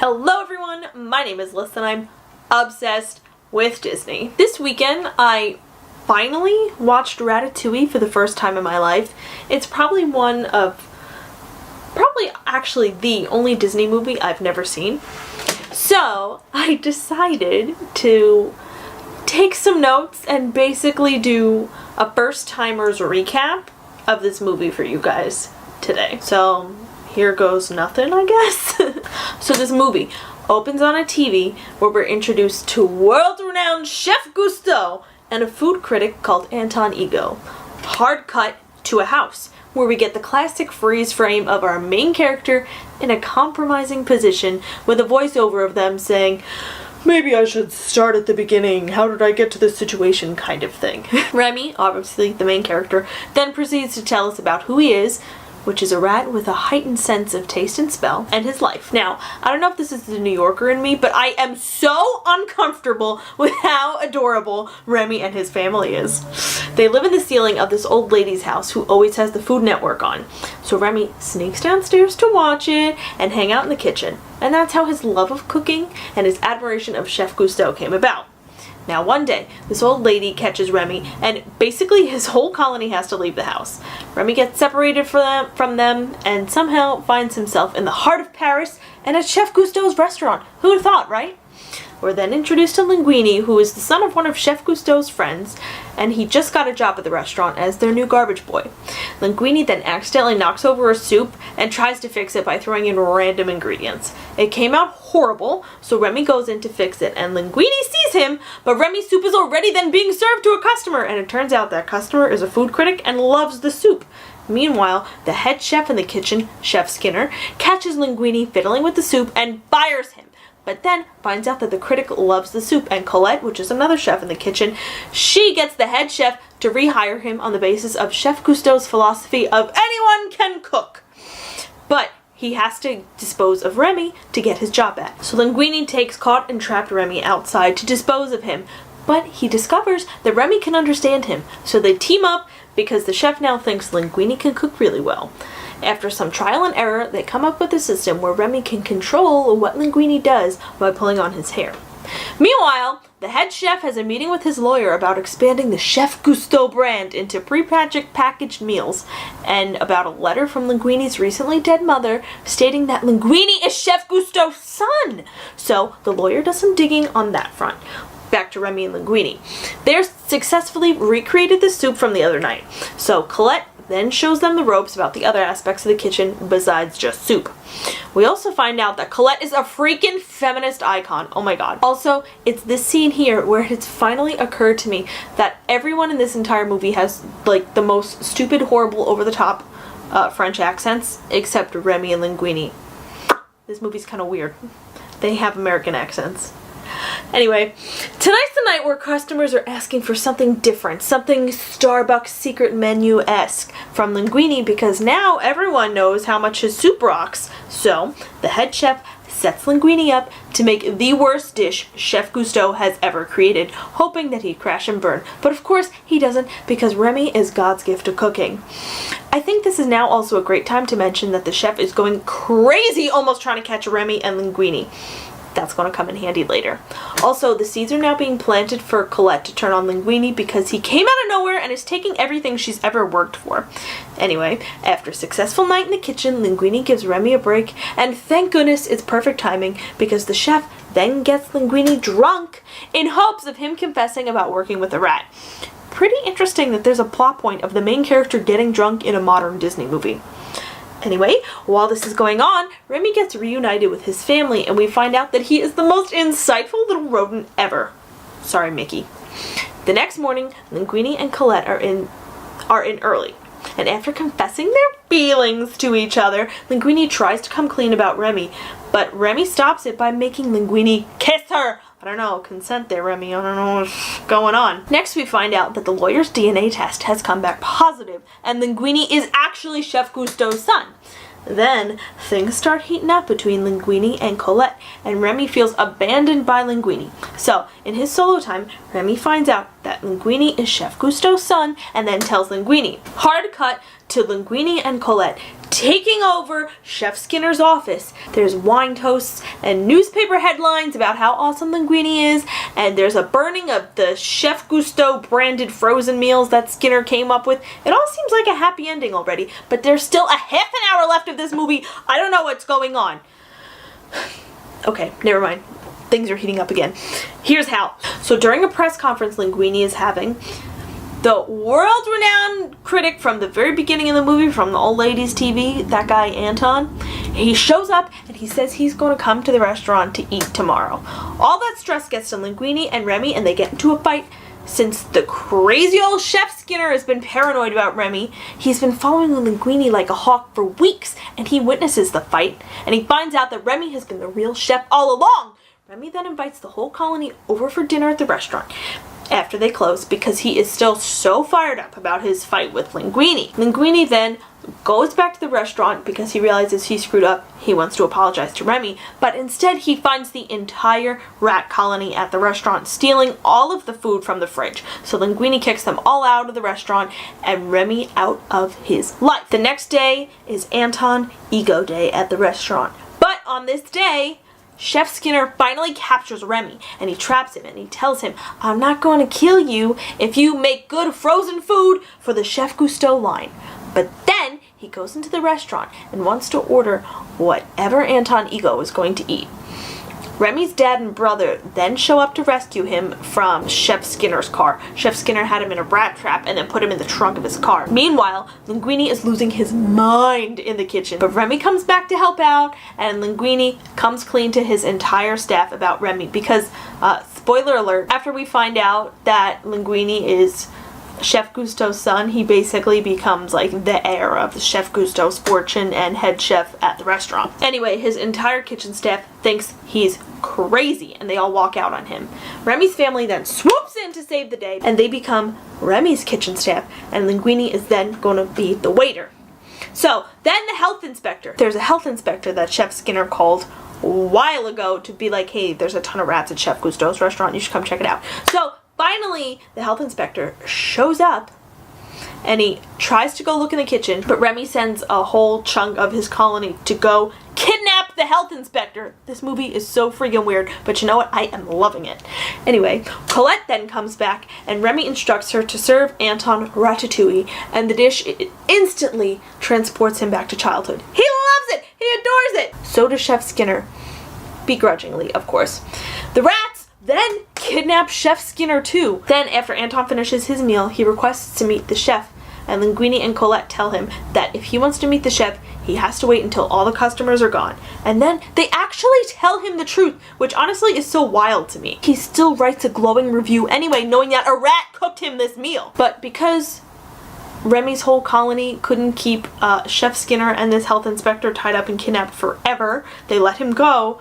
Hello everyone, my name is Liz and I'm obsessed with Disney. This weekend I finally watched Ratatouille for the first time in my life. It's probably actually the only Disney movie I've never seen. So I decided to take some notes and basically do a first timers recap of this movie for you guys today. So here goes nothing, I guess. So this movie opens on a TV where we're introduced to world-renowned Chef Gusteau and a food critic called Anton Ego. Hard cut to a house where we get the classic freeze frame of our main character in a compromising position with a voiceover of them saying, "Maybe I should start at the beginning. How did I get to this situation?" kind of thing. Remy, obviously the main character, then proceeds to tell us about who he is, which is a rat with a heightened sense of taste and smell, and his life. Now, I don't know if this is the New Yorker in me, but I am so uncomfortable with how adorable Remy and his family is. They live in the ceiling of this old lady's house who always has the Food Network on. So Remy sneaks downstairs to watch it and hang out in the kitchen. And that's how his love of cooking and his admiration of Chef Gusteau came about. Now one day, this old lady catches Remy, and basically his whole colony has to leave the house. Remy gets separated from them and somehow finds himself in the heart of Paris and at Chef Gusteau's restaurant. Who would have thought, right? We're then introduced to Linguini, who is the son of one of Chef Gusteau's friends, and he just got a job at the restaurant as their new garbage boy. Linguini then accidentally knocks over a soup and tries to fix it by throwing in random ingredients. It came out horrible, so Remy goes in to fix it, and Linguini sees him, but Remy's soup is already then being served to a customer, and it turns out that customer is a food critic and loves the soup. Meanwhile, the head chef in the kitchen, Chef Skinner, catches Linguini fiddling with the soup and fires him. But then finds out that the critic loves the soup, and Colette, which is another chef in the kitchen, she gets the head chef to rehire him on the basis of Chef Gusteau's philosophy of anyone can cook. But he has to dispose of Remy to get his job back. So Linguini takes caught and trapped Remy outside to dispose of him. But he discovers that Remy can understand him, so they team up because the chef now thinks Linguini can cook really well. After some trial and error, they come up with a system where Remy can control what Linguini does by pulling on his hair. Meanwhile, the head chef has a meeting with his lawyer about expanding the Chef Gusteau brand into pre-packaged meals, and about a letter from Linguini's recently dead mother stating that Linguini is Chef Gusteau's son. So the lawyer does some digging on that front. Back to Remy and Linguini. They're successfully recreated the soup from the other night. So Colette then shows them the ropes about the other aspects of the kitchen besides just soup. We also find out that Colette is a freaking feminist icon. Oh my god. Also, it's this scene here where it's finally occurred to me that everyone in this entire movie has like the most stupid, horrible, over-the-top French accents except Remy and Linguini. This movie's kind of weird. They have American accents. Anyway, tonight's the night where customers are asking for something different, something Starbucks secret menu-esque from Linguini, because now everyone knows how much his soup rocks. So, the head chef sets Linguini up to make the worst dish Chef Gusteau has ever created, hoping that he'd crash and burn. But of course, he doesn't, because Remy is God's gift to cooking. I think this is now also a great time to mention that the chef is going crazy almost trying to catch Remy and Linguini. That's going to come in handy later. Also, the seeds are now being planted for Colette to turn on Linguini because he came out of nowhere and is taking everything she's ever worked for. Anyway, after a successful night in the kitchen, Linguini gives Remy a break, and thank goodness it's perfect timing because the chef then gets Linguini drunk in hopes of him confessing about working with a rat. Pretty interesting that there's a plot point of the main character getting drunk in a modern Disney movie. Anyway, while this is going on, Remy gets reunited with his family, and we find out that he is the most insightful little rodent ever. Sorry, Mickey. The next morning, Linguini and Colette are in early, and after confessing their feelings to each other, Linguini tries to come clean about Remy, but Remy stops it by making Linguini kiss her. I don't know, consent there, Remy. I don't know what's going on. Next, we find out that the lawyer's DNA test has come back positive, and Linguini is actually Chef Gusteau's son. Then, things start heating up between Linguini and Colette, and Remy feels abandoned by Linguini. So, in his solo time, Remy finds out that Linguini is Chef Gusteau's son and then tells Linguini. Hard cut to Linguini and Colette taking over Chef Skinner's office. There's wine toasts and newspaper headlines about how awesome Linguini is, and there's a burning of the Chef Gusteau branded frozen meals that Skinner came up with. It all seems like a happy ending already, but there's still a half an hour left of this movie. I don't know what's going on. Okay, never mind. Things are heating up again. Here's how. So during a press conference Linguini is having, the world-renowned critic from the very beginning of the movie, from the old ladies TV, that guy Anton, he shows up and he says he's going to come to the restaurant to eat tomorrow. All that stress gets to Linguini and Remy, and they get into a fight. Since the crazy old Chef Skinner has been paranoid about Remy, he's been following Linguini like a hawk for weeks, and he witnesses the fight, and he finds out that Remy has been the real chef all along. Remy then invites the whole colony over for dinner at the restaurant after they close because he is still so fired up about his fight with Linguini. Linguini then goes back to the restaurant because he realizes he screwed up. He wants to apologize to Remy, but instead he finds the entire rat colony at the restaurant stealing all of the food from the fridge. So Linguini kicks them all out of the restaurant and Remy out of his life. The next day is Anton Ego Day at the restaurant. But on this day, Chef Skinner finally captures Remy, and he traps him, and he tells him, "I'm not going to kill you if you make good frozen food for the Chef Gusteau line." But then he goes into the restaurant and wants to order whatever Anton Ego is going to eat. Remy's dad and brother then show up to rescue him from Chef Skinner's car. Chef Skinner had him in a rat trap and then put him in the trunk of his car. Meanwhile, Linguini is losing his mind in the kitchen. But Remy comes back to help out, and Linguini comes clean to his entire staff about Remy because, spoiler alert, after we find out that Linguini is Chef Gusteau's son, he basically becomes like the heir of Chef Gusteau's fortune and head chef at the restaurant. Anyway, his entire kitchen staff thinks he's crazy and they all walk out on him. Remy's family then swoops in to save the day and they become Remy's kitchen staff, and Linguini is then going to be the waiter. So then the health inspector. There's a health inspector that Chef Skinner called a while ago to be like, hey, there's a ton of rats at Chef Gusteau's restaurant, you should come check it out. So finally, the health inspector shows up and he tries to go look in the kitchen, but Remy sends a whole chunk of his colony to go kidnap the health inspector. This movie is so freaking weird, but you know what? I am loving it. Anyway, Colette then comes back and Remy instructs her to serve Anton Ratatouille, and the dish instantly transports him back to childhood. He loves it! He adores it! So does Chef Skinner. Begrudgingly, of course. The rats then kidnap Chef Skinner too. Then, after Anton finishes his meal, he requests to meet the chef, and Linguini and Colette tell him that if he wants to meet the chef, he has to wait until all the customers are gone. And then they actually tell him the truth, which honestly is so wild to me. He still writes a glowing review anyway, knowing that a rat cooked him this meal. But because Remy's whole colony couldn't keep Chef Skinner and this health inspector tied up and kidnapped forever, they let him go.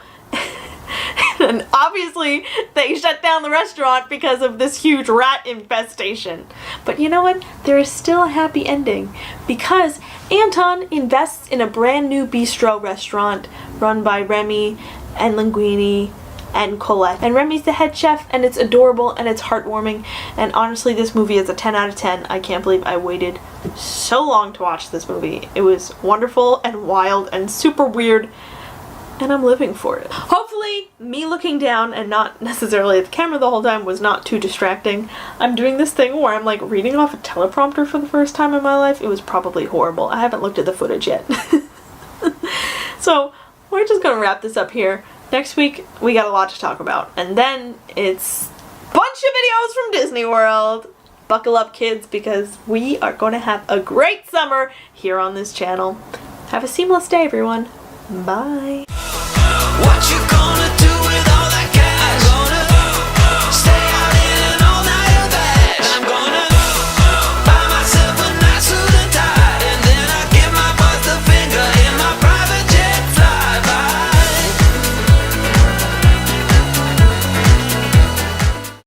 And obviously they shut down the restaurant because of this huge rat infestation. But you know what? There is still a happy ending because Anton invests in a brand new bistro restaurant run by Remy and Linguini and Colette. And Remy's the head chef, and it's adorable and it's heartwarming. And honestly, this movie is a 10 out of 10. I can't believe I waited so long to watch this movie. It was wonderful and wild and super weird, and I'm living for it. Hopefully, me looking down and not necessarily at the camera the whole time was not too distracting. I'm doing this thing where I'm like reading off a teleprompter for the first time in my life. It was probably horrible. I haven't looked at the footage yet. So, we're just gonna wrap this up here. Next week, we got a lot to talk about. And then it's a bunch of videos from Disney World. Buckle up, kids, because we are going to have a great summer here on this channel. Have a seamless day, everyone. Bye. What you